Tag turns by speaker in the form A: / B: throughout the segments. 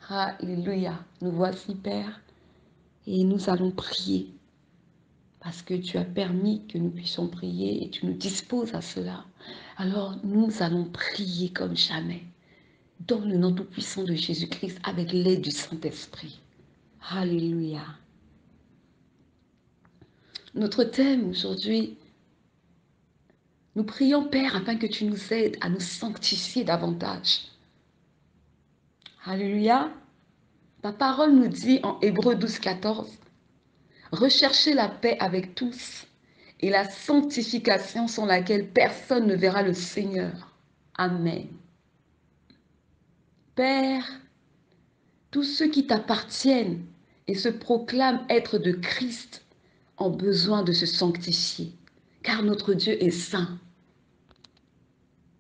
A: Alléluia. Nous voici, Père, et nous allons prier parce que tu as permis que nous puissions prier et tu nous disposes à cela. Alors, nous allons prier comme jamais dans le nom tout-puissant de Jésus-Christ avec l'aide du Saint-Esprit. Alléluia. Notre thème aujourd'hui, nous prions, Père, afin que tu nous aides à nous sanctifier davantage. Alléluia. Ta parole nous dit en Hébreux 12, 14, recherchez la paix avec tous et la sanctification sans laquelle personne ne verra le Seigneur. Amen. Père, tous ceux qui t'appartiennent et se proclament être de Christ ont besoin de se sanctifier, car notre Dieu est saint.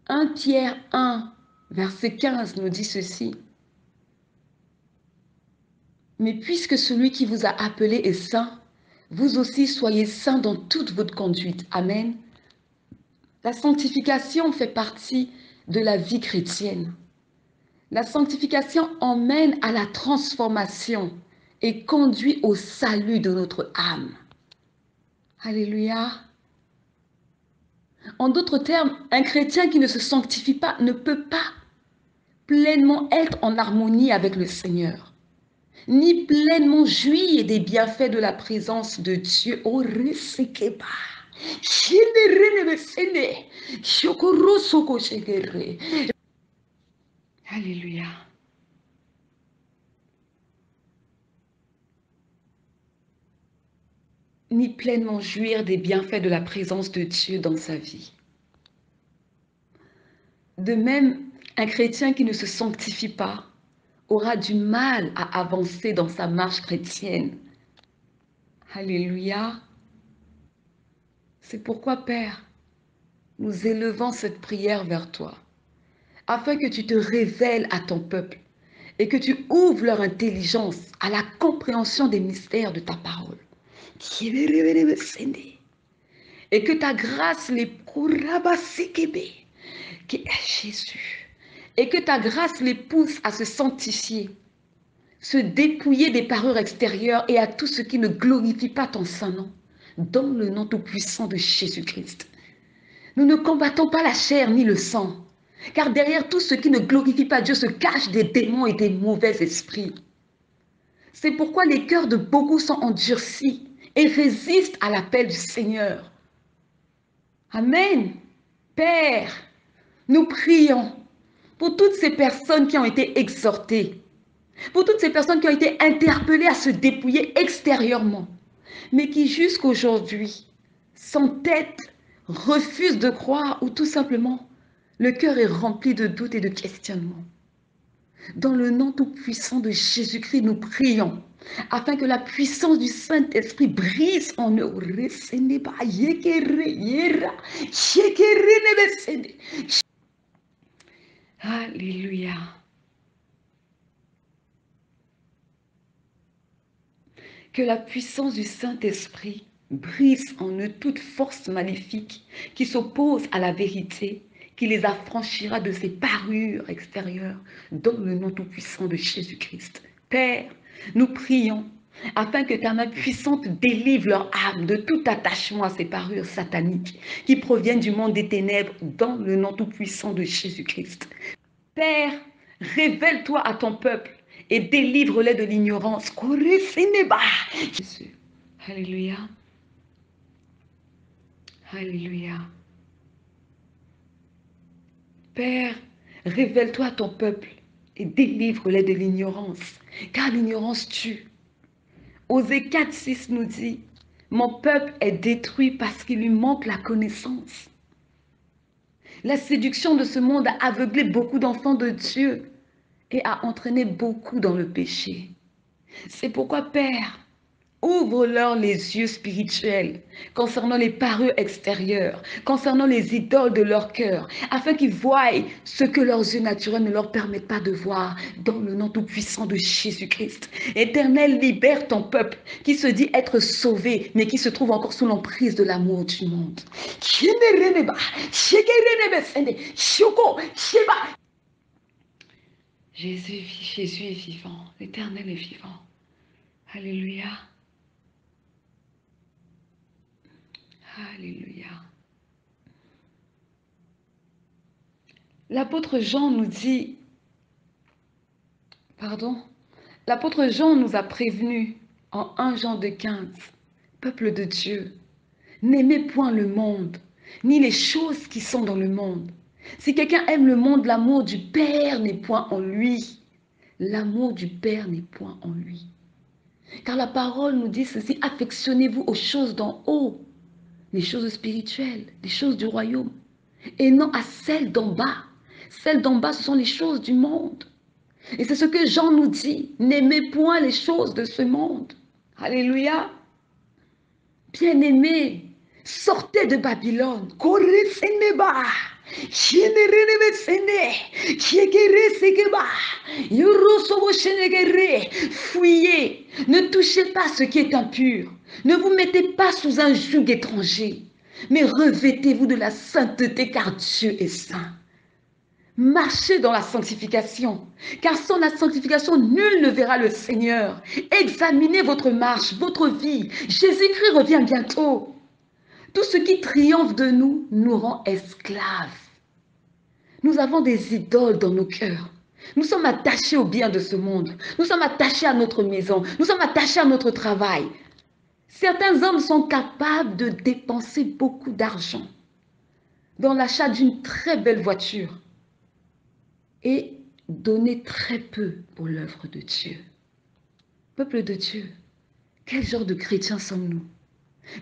A: 1 Pierre 1, verset 15 nous dit ceci. Mais puisque celui qui vous a appelé est saint, vous aussi soyez saints dans toute votre conduite. Amen. La sanctification fait partie de la vie chrétienne. La sanctification emmène à la transformation et conduit au salut de notre âme. Alléluia. En d'autres termes, un chrétien qui ne se sanctifie pas ne peut pas pleinement être en harmonie avec le Seigneur, ni pleinement jouir des bienfaits de la présence de Dieu. Oh, resekeba. Alléluia. Ni pleinement jouir des bienfaits de la présence de Dieu dans sa vie. De même, un chrétien qui ne se sanctifie pas aura du mal à avancer dans sa marche chrétienne. Alléluia. C'est pourquoi, Père, nous élevons cette prière vers toi, afin que tu te révèles à ton peuple et que tu ouvres leur intelligence à la compréhension des mystères de ta parole. Et que ta grâce les qui est Jésus, et que ta grâce les pousse à se sanctifier, se dépouiller des parures extérieures et à tout ce qui ne glorifie pas ton saint nom, dans le nom tout-puissant de Jésus-Christ. Nous ne combattons pas la chair ni le sang, car derrière tout ce qui ne glorifie pas Dieu se cachent des démons et des mauvais esprits. C'est pourquoi les cœurs de beaucoup sont endurcis et résistent à l'appel du Seigneur. Amen. Père, nous prions pour toutes ces personnes qui ont été exhortées, pour toutes ces personnes qui ont été interpellées à se dépouiller extérieurement, mais qui jusqu'aujourd'hui, sans tête, refusent de croire ou tout simplement, le cœur est rempli de doutes et de questionnements. Dans le nom tout-puissant de Jésus-Christ, nous prions afin que la puissance du Saint-Esprit brise en eux. Alléluia. Que la puissance du Saint-Esprit brise en eux toute force maléfique qui s'oppose à la vérité, qui les affranchira de ces parures extérieures, dans le nom tout-puissant de Jésus-Christ. Père, nous prions afin que ta main puissante délivre leur âme de tout attachement à ces parures sataniques qui proviennent du monde des ténèbres, dans le nom tout-puissant de Jésus-Christ. Père, révèle-toi à ton peuple et délivre-les de l'ignorance. Jésus. Alléluia. Alléluia. Père, révèle-toi à ton peuple et délivre-les de l'ignorance, car l'ignorance tue. Osée 4, 6 nous dit, mon peuple est détruit parce qu'il lui manque la connaissance. La séduction de ce monde a aveuglé beaucoup d'enfants de Dieu et a entraîné beaucoup dans le péché. C'est pourquoi, Père, ouvre-leur les yeux spirituels concernant les parures extérieures, concernant les idoles de leur cœur, afin qu'ils voient ce que leurs yeux naturels ne leur permettent pas de voir, dans le nom tout-puissant de Jésus-Christ. Éternel, libère ton peuple qui se dit être sauvé, mais qui se trouve encore sous l'emprise de l'amour du monde. Jésus est vivant. L'Éternel est vivant. Alléluia. Alléluia. L'apôtre Jean nous dit, pardon, l'apôtre Jean nous a prévenus en 1 Jean 2,15, peuple de Dieu, n'aimez point le monde, ni les choses qui sont dans le monde. Si quelqu'un aime le monde, l'amour du Père n'est point en lui. L'amour du Père n'est point en lui. Car la parole nous dit ceci, affectionnez-vous aux choses d'en haut, les choses spirituelles, les choses du royaume, et non à celles d'en bas. Celles d'en bas, ce sont les choses du monde. Et c'est ce que Jean nous dit, n'aimez point les choses de ce monde. Alléluia. Bien-aimés, sortez de Babylone. Fuyez, ne touchez pas ce qui est impur. Ne vous mettez pas sous un joug étranger, mais revêtez-vous de la sainteté car Dieu est saint. Marchez dans la sanctification, car sans la sanctification, nul ne verra le Seigneur. Examinez votre marche, votre vie. Jésus-Christ revient bientôt. Tout ce qui triomphe de nous nous rend esclaves. Nous avons des idoles dans nos cœurs. Nous sommes attachés au bien de ce monde. Nous sommes attachés à notre maison. Nous sommes attachés à notre travail. Certains hommes sont capables de dépenser beaucoup d'argent dans l'achat d'une très belle voiture et donner très peu pour l'œuvre de Dieu. Peuple de Dieu, quel genre de chrétiens sommes-nous?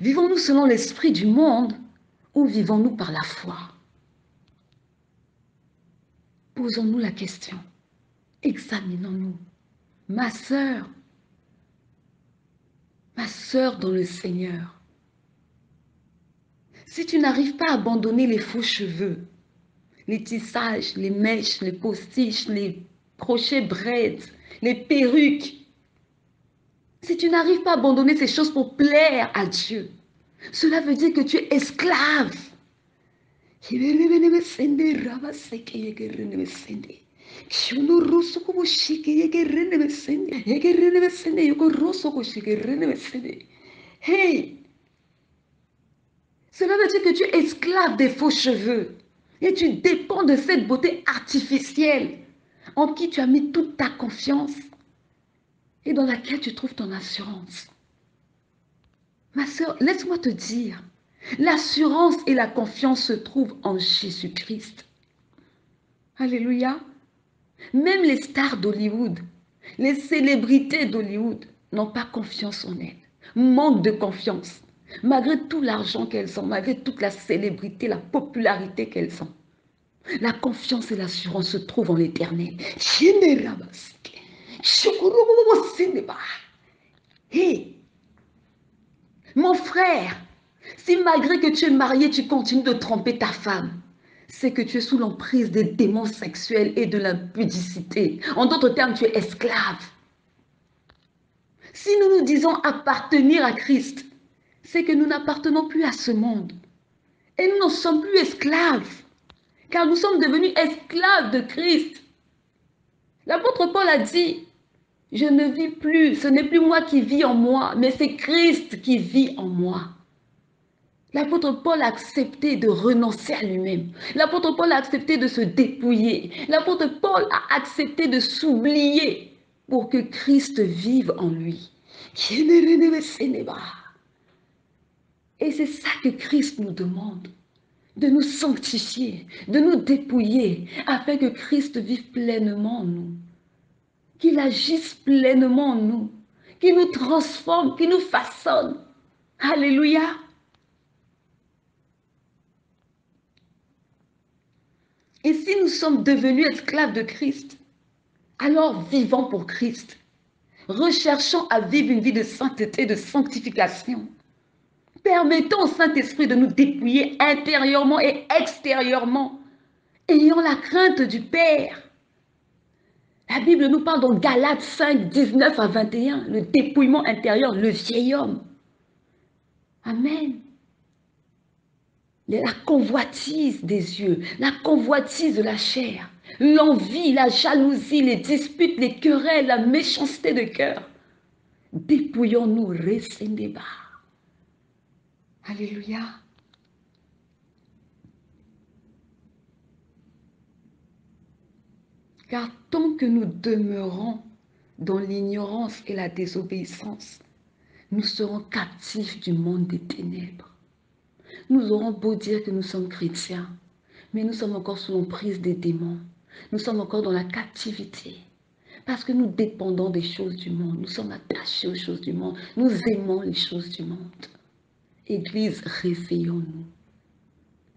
A: Vivons-nous selon l'esprit du monde ou vivons-nous par la foi? Posons-nous la question. Examinons-nous. Ma sœur dans le Seigneur, si tu n'arrives pas à abandonner les faux cheveux, les tissages, les mèches, les postiches, les crochets braids, les perruques, si tu n'arrives pas à abandonner ces choses pour plaire à Dieu, cela veut dire que tu es esclave. Hey, cela veut dire que tu es esclave des faux cheveux et tu dépends de cette beauté artificielle en qui tu as mis toute ta confiance et dans laquelle tu trouves ton assurance. Ma sœur, laisse-moi te dire, l'assurance et la confiance se trouvent en Jésus-Christ. Alléluia. Même les stars d'Hollywood, les célébrités d'Hollywood n'ont pas confiance en elles, manquent de confiance, malgré tout l'argent qu'elles ont, malgré toute la célébrité, la popularité qu'elles ont. La confiance et l'assurance se trouvent en l'Éternel. Hey, mon frère, si malgré que tu es marié, tu continues de tromper ta femme, c'est que tu es sous l'emprise des démons sexuels et de l'impudicité. En d'autres termes, tu es esclave. Si nous nous disons appartenir à Christ, c'est que nous n'appartenons plus à ce monde. Et nous n'en sommes plus esclaves, car nous sommes devenus esclaves de Christ. L'apôtre Paul a dit, je ne vis plus, ce n'est plus moi qui vis en moi, mais c'est Christ qui vit en moi. L'apôtre Paul a accepté de renoncer à lui-même. L'apôtre Paul a accepté de se dépouiller. L'apôtre Paul a accepté de s'oublier pour que Christ vive en lui. Et c'est ça que Christ nous demande, de nous sanctifier, de nous dépouiller, afin que Christ vive pleinement en nous, qu'il agisse pleinement en nous, qu'il nous transforme, qu'il nous façonne. Alléluia. Et si nous sommes devenus esclaves de Christ, alors vivons pour Christ. Recherchons à vivre une vie de sainteté, de sanctification. Permettons au Saint-Esprit de nous dépouiller intérieurement et extérieurement. Ayons la crainte du Père. La Bible nous parle dans Galates 5, 19 à 21, le dépouillement intérieur, le vieil homme. Amen. La convoitise des yeux, la convoitise de la chair, l'envie, la jalousie, les disputes, les querelles, la méchanceté de cœur. Dépouillons-nous, Resendeba. Alléluia. Car tant que nous demeurons dans l'ignorance et la désobéissance, nous serons captifs du monde des ténèbres. Nous aurons beau dire que nous sommes chrétiens, mais nous sommes encore sous l'emprise des démons. Nous sommes encore dans la captivité. Parce que nous dépendons des choses du monde. Nous sommes attachés aux choses du monde. Nous aimons les choses du monde. Église, réveillons-nous.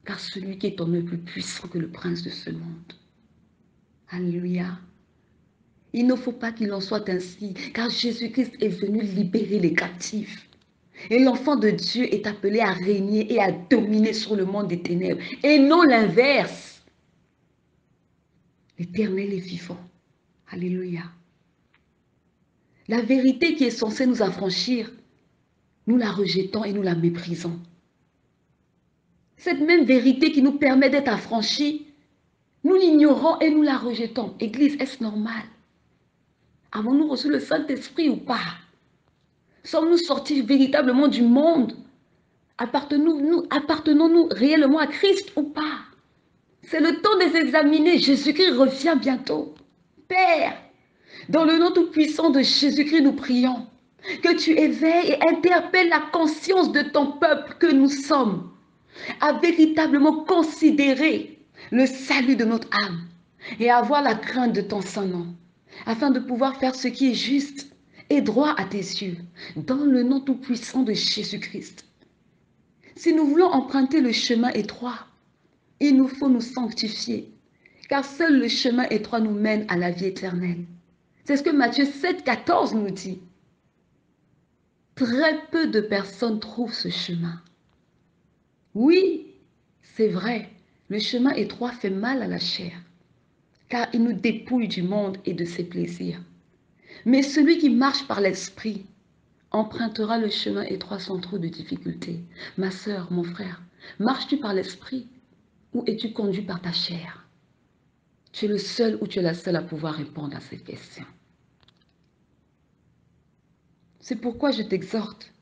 A: Car celui qui est en nous est plus puissant que le prince de ce monde. Alléluia. Il ne faut pas qu'il en soit ainsi, car Jésus-Christ est venu libérer les captifs. Et l'enfant de Dieu est appelé à régner et à dominer sur le monde des ténèbres, et non l'inverse. L'Éternel est vivant. Alléluia. La vérité qui est censée nous affranchir, nous la rejetons et nous la méprisons. Cette même vérité qui nous permet d'être affranchis, nous l'ignorons et nous la rejetons. Église, est-ce normal? Avons-nous reçu le Saint-Esprit ou pas? Sommes-nous sortis véritablement du monde? Appartenons-nous réellement à Christ ou pas? C'est le temps de s'examiner. Jésus-Christ revient bientôt. Père, dans le nom tout-puissant de Jésus-Christ, nous prions que tu éveilles et interpelles la conscience de ton peuple que nous sommes, à véritablement considérer le salut de notre âme et avoir la crainte de ton Saint-Nom, afin de pouvoir faire ce qui est juste et droit à tes yeux, dans le nom tout-puissant de Jésus-Christ. Si nous voulons emprunter le chemin étroit, il nous faut nous sanctifier, car seul le chemin étroit nous mène à la vie éternelle. C'est ce que Matthieu 7, 14 nous dit. Très peu de personnes trouvent ce chemin. Oui, c'est vrai, le chemin étroit fait mal à la chair, car il nous dépouille du monde et de ses plaisirs. Mais celui qui marche par l'esprit empruntera le chemin étroit sans trop de difficultés. Ma sœur, mon frère, marches-tu par l'esprit ou es-tu conduit par ta chair? Tu es le seul ou tu es la seule à pouvoir répondre à cette question. C'est pourquoi je t'exhorte,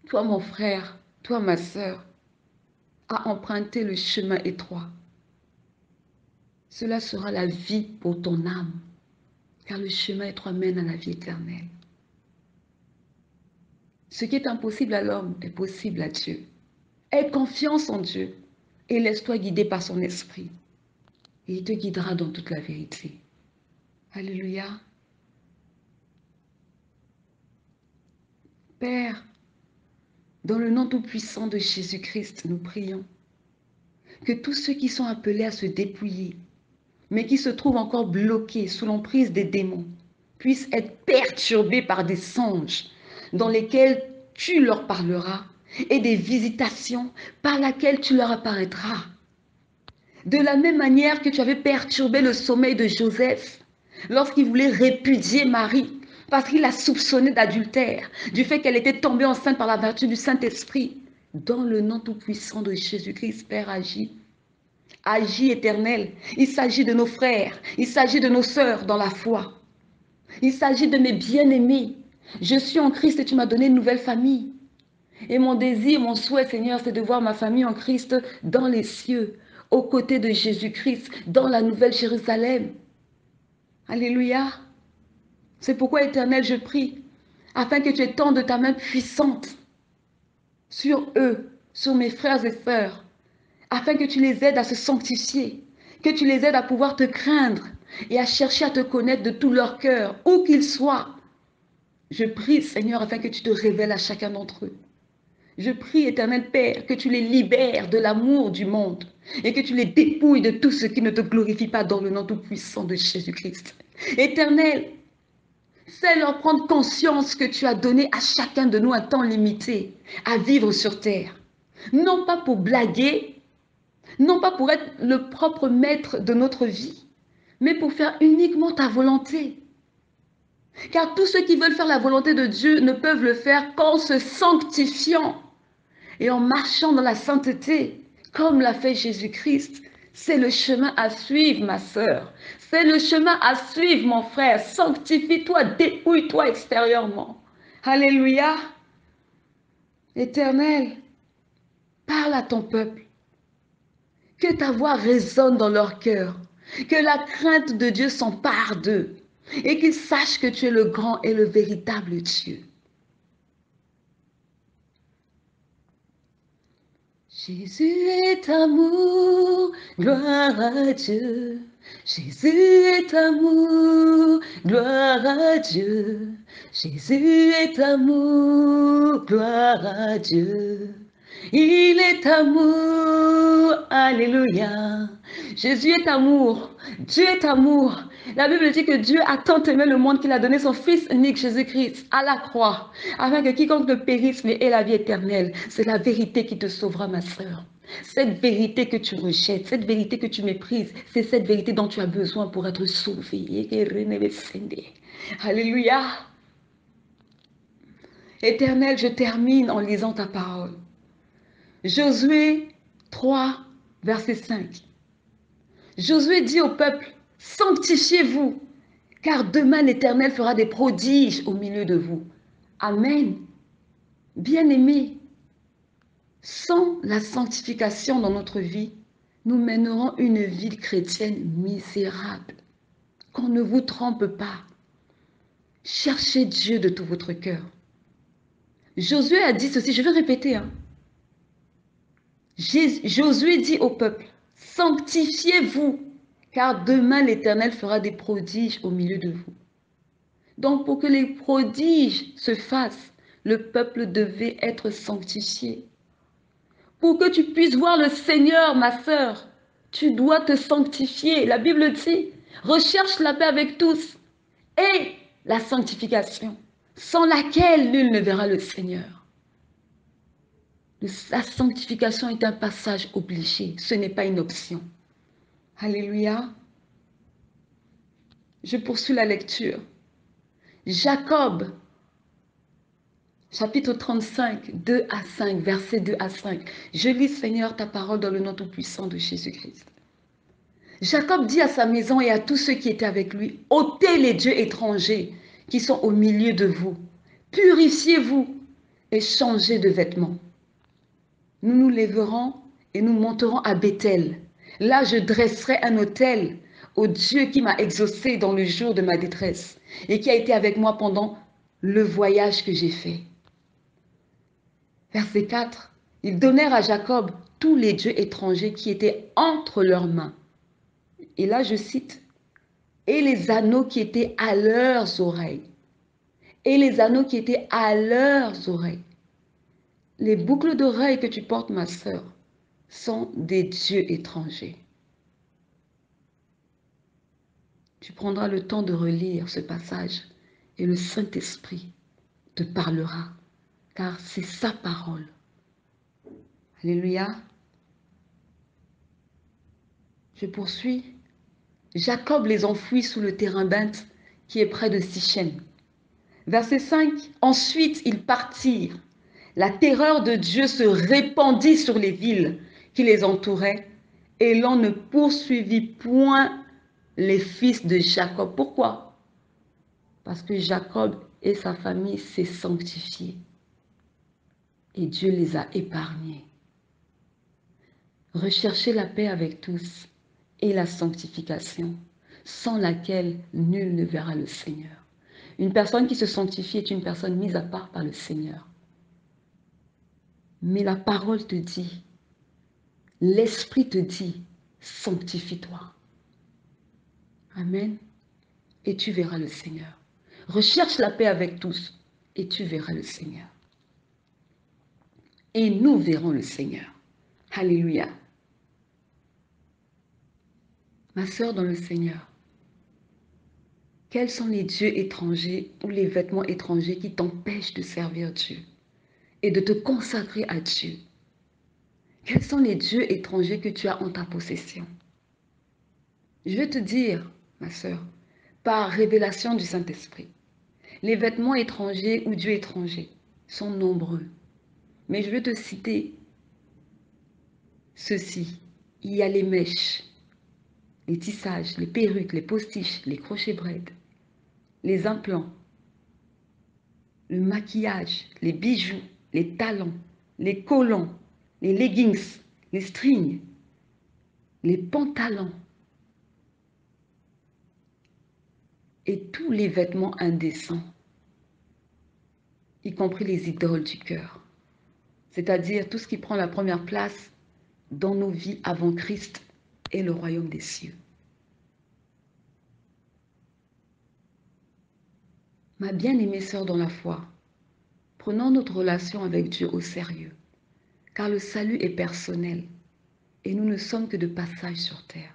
A: toi mon frère, toi ma sœur, à emprunter le chemin étroit. Cela sera la vie pour ton âme, car le chemin étroit mène à la vie éternelle. Ce qui est impossible à l'homme est possible à Dieu. Aie confiance en Dieu et laisse-toi guider par son esprit. Et il te guidera dans toute la vérité. Alléluia. Père, dans le nom tout-puissant de Jésus-Christ, nous prions que tous ceux qui sont appelés à se dépouiller, mais qui se trouvent encore bloqués sous l'emprise des démons, puissent être perturbés par des songes dans lesquels tu leur parleras et des visitations par lesquelles tu leur apparaîtras. De la même manière que tu avais perturbé le sommeil de Joseph lorsqu'il voulait répudier Marie parce qu'il la soupçonnait d'adultère, du fait qu'elle était tombée enceinte par la vertu du Saint-Esprit. Dans le nom tout-puissant de Jésus-Christ, Père, agis. Agis, Éternel. Il s'agit de nos frères, il s'agit de nos sœurs dans la foi. Il s'agit de mes bien-aimés. Je suis en Christ et tu m'as donné une nouvelle famille. Et mon désir, mon souhait, Seigneur, c'est de voir ma famille en Christ dans les cieux, aux côtés de Jésus-Christ, dans la nouvelle Jérusalem. Alléluia. C'est pourquoi, Éternel, je prie, afin que tu étendes ta main puissante sur eux, sur mes frères et sœurs, afin que tu les aides à se sanctifier, que tu les aides à pouvoir te craindre et à chercher à te connaître de tout leur cœur, où qu'ils soient. Je prie, Seigneur, afin que tu te révèles à chacun d'entre eux. Je prie, Éternel Père, que tu les libères de l'amour du monde et que tu les dépouilles de tout ce qui ne te glorifie pas dans le nom tout-puissant de Jésus-Christ. Éternel, fais-leur prendre conscience que tu as donné à chacun de nous un temps limité à vivre sur terre. Non pas pour blaguer, non pas pour être le propre maître de notre vie, mais pour faire uniquement ta volonté. Car tous ceux qui veulent faire la volonté de Dieu ne peuvent le faire qu'en se sanctifiant et en marchant dans la sainteté, comme l'a fait Jésus-Christ. C'est le chemin à suivre, ma sœur. C'est le chemin à suivre, mon frère. Sanctifie-toi, dépouille-toi extérieurement. Alléluia. Éternel, parle à ton peuple. Que ta voix résonne dans leur cœur. Que la crainte de Dieu s'empare d'eux. Et qu'ils sachent que tu es le grand et le véritable Dieu. Jésus est amour, gloire à Dieu. Jésus est amour, gloire à Dieu. Jésus est amour, gloire à Dieu. Il est amour, alléluia. Jésus est amour, Dieu est amour. La Bible dit que Dieu a tant aimé le monde qu'il a donné son Fils unique Jésus-Christ à la croix, afin que quiconque ne périsse mais ait la vie éternelle. C'est la vérité qui te sauvera, ma sœur. Cette vérité que tu rejettes, cette vérité que tu méprises, c'est cette vérité dont tu as besoin pour être sauvé. Alléluia. Éternel, je termine en lisant ta parole. Josué 3, verset 5. Josué dit au peuple, sanctifiez-vous, car demain l'Éternel fera des prodiges au milieu de vous. Amen. Bien-aimés, sans la sanctification dans notre vie, nous mènerons une vie chrétienne misérable. Qu'on ne vous trompe pas. Cherchez Dieu de tout votre cœur. Josué a dit ceci, je vais répéter. Josué dit au peuple, sanctifiez-vous, car demain l'Éternel fera des prodiges au milieu de vous. Donc pour que les prodiges se fassent, le peuple devait être sanctifié. Pour que tu puisses voir le Seigneur, ma sœur, tu dois te sanctifier. La Bible dit, recherche la paix avec tous et la sanctification, sans laquelle nul ne verra le Seigneur. La sanctification est un passage obligé, ce n'est pas une option. Alléluia. Je poursuis la lecture. Jacob, chapitre 35, 2 à 5, versets 2 à 5. Je lis, Seigneur, ta parole dans le nom tout-puissant de Jésus-Christ. Jacob dit à sa maison et à tous ceux qui étaient avec lui, ôtez les dieux étrangers qui sont au milieu de vous. Purifiez-vous et changez de vêtements. Nous nous lèverons et nous monterons à Béthel. Là, je dresserai un autel au Dieu qui m'a exaucé dans le jour de ma détresse et qui a été avec moi pendant le voyage que j'ai fait. Verset 4. Ils donnèrent à Jacob tous les dieux étrangers qui étaient entre leurs mains. Et là, je cite, et les anneaux qui étaient à leurs oreilles. Et les anneaux qui étaient à leurs oreilles. Les boucles d'oreilles que tu portes, ma sœur, sont des dieux étrangers. Tu prendras le temps de relire ce passage et le Saint-Esprit te parlera, car c'est sa parole. Alléluia. Je poursuis. Jacob les enfouit sous le terrain binte qui est près de Sichem. Verset 5. Ensuite, ils partirent. La terreur de Dieu se répandit sur les villes qui les entouraient et l'on ne poursuivit point les fils de Jacob. Pourquoi? Parce que Jacob et sa famille s'est sanctifiés et Dieu les a épargnés. Recherchez la paix avec tous et la sanctification, sans laquelle nul ne verra le Seigneur. Une personne qui se sanctifie est une personne mise à part par le Seigneur. Mais la parole te dit, l'Esprit te dit, sanctifie-toi. Amen. Et tu verras le Seigneur. Recherche la paix avec tous et tu verras le Seigneur. Et nous verrons le Seigneur. Alléluia. Ma sœur dans le Seigneur, quels sont les dieux étrangers ou les vêtements étrangers qui t'empêchent de servir Dieu et de te consacrer à Dieu? Quels sont les dieux étrangers que tu as en ta possession? Je vais te dire, ma sœur, par révélation du Saint-Esprit, les vêtements étrangers ou dieux étrangers sont nombreux. Mais je vais te citer ceci. Il y a les mèches, les tissages, les perruques, les postiches, les crochets braids, les implants, le maquillage, les bijoux, les talons, les collants, les leggings, les strings, les pantalons et tous les vêtements indécents, y compris les idoles du cœur, c'est-à-dire tout ce qui prend la première place dans nos vies avant Christ et le royaume des cieux. Ma bien-aimée sœur dans la foi, prenons notre relation avec Dieu au sérieux, car le salut est personnel et nous ne sommes que de passage sur terre.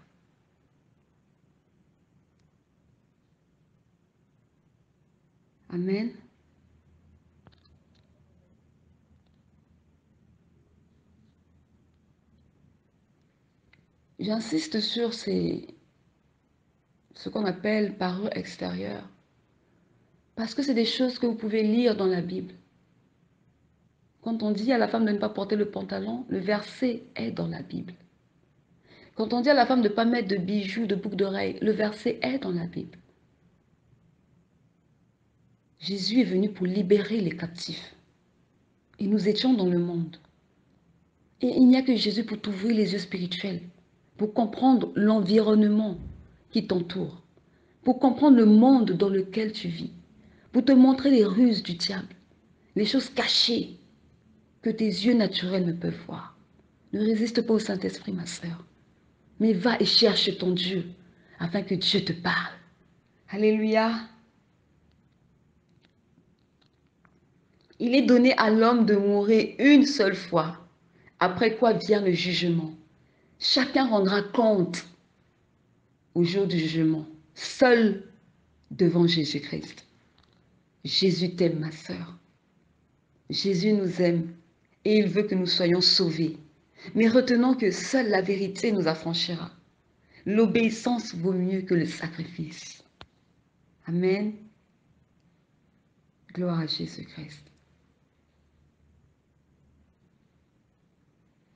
A: Amen. J'insiste sur ce qu'on appelle parure extérieure, parce que c'est des choses que vous pouvez lire dans la Bible. Quand on dit à la femme de ne pas porter le pantalon, le verset est dans la Bible. Quand on dit à la femme de ne pas mettre de bijoux, de boucles d'oreilles, le verset est dans la Bible. Jésus est venu pour libérer les captifs. Et nous étions dans le monde. Et il n'y a que Jésus pour t'ouvrir les yeux spirituels, pour comprendre l'environnement qui t'entoure, pour comprendre le monde dans lequel tu vis, pour te montrer les ruses du diable, les choses cachées que tes yeux naturels ne peuvent voir. Ne résiste pas au Saint-Esprit, ma sœur, mais va et cherche ton Dieu afin que Dieu te parle. Alléluia. Il est donné à l'homme de mourir une seule fois, après quoi vient le jugement. Chacun rendra compte au jour du jugement, seul devant Jésus-Christ. Jésus t'aime, ma sœur. Jésus nous aime et il veut que nous soyons sauvés. Mais retenons que seule la vérité nous affranchira. L'obéissance vaut mieux que le sacrifice. Amen. Gloire à Jésus-Christ.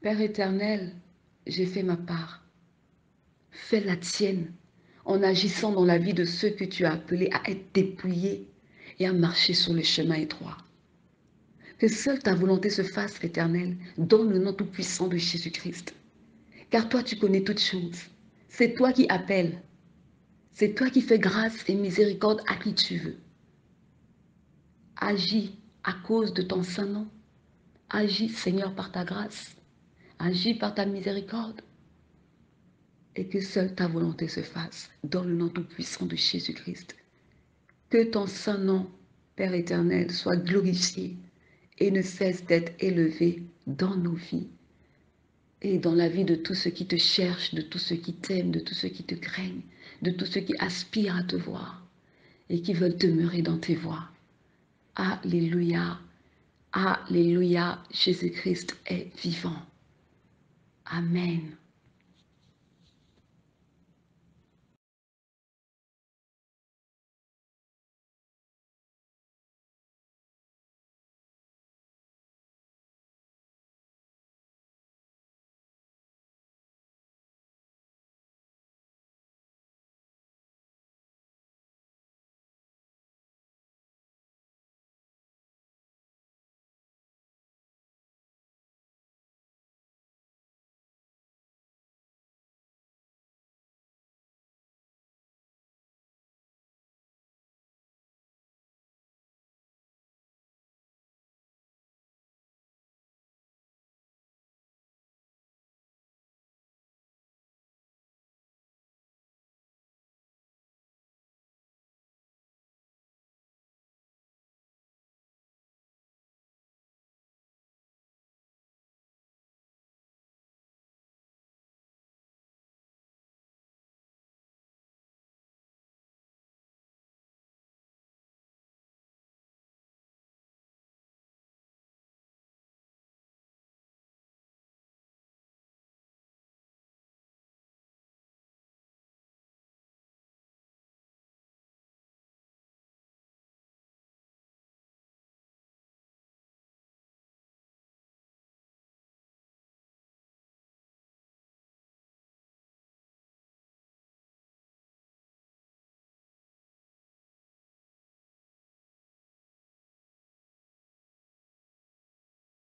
A: Père éternel, j'ai fait ma part. Fais la tienne en agissant dans la vie de ceux que tu as appelés à être dépouillés et à marcher sur le chemin étroit. Que seule ta volonté se fasse, Éternel, dans le nom tout-puissant de Jésus-Christ. Car toi, tu connais toutes choses. C'est toi qui appelles. C'est toi qui fais grâce et miséricorde à qui tu veux. Agis à cause de ton saint nom. Agis, Seigneur, par ta grâce. Agis par ta miséricorde. Et que seule ta volonté se fasse dans le nom tout-puissant de Jésus-Christ. Que ton saint nom, Père éternel, soit glorifié et ne cesse d'être élevé dans nos vies et dans la vie de tous ceux qui te cherchent, de tous ceux qui t'aiment, de tous ceux qui te craignent, de tous ceux qui aspirent à te voir et qui veulent demeurer dans tes voies. Alléluia, alléluia, Jésus-Christ est vivant. Amen.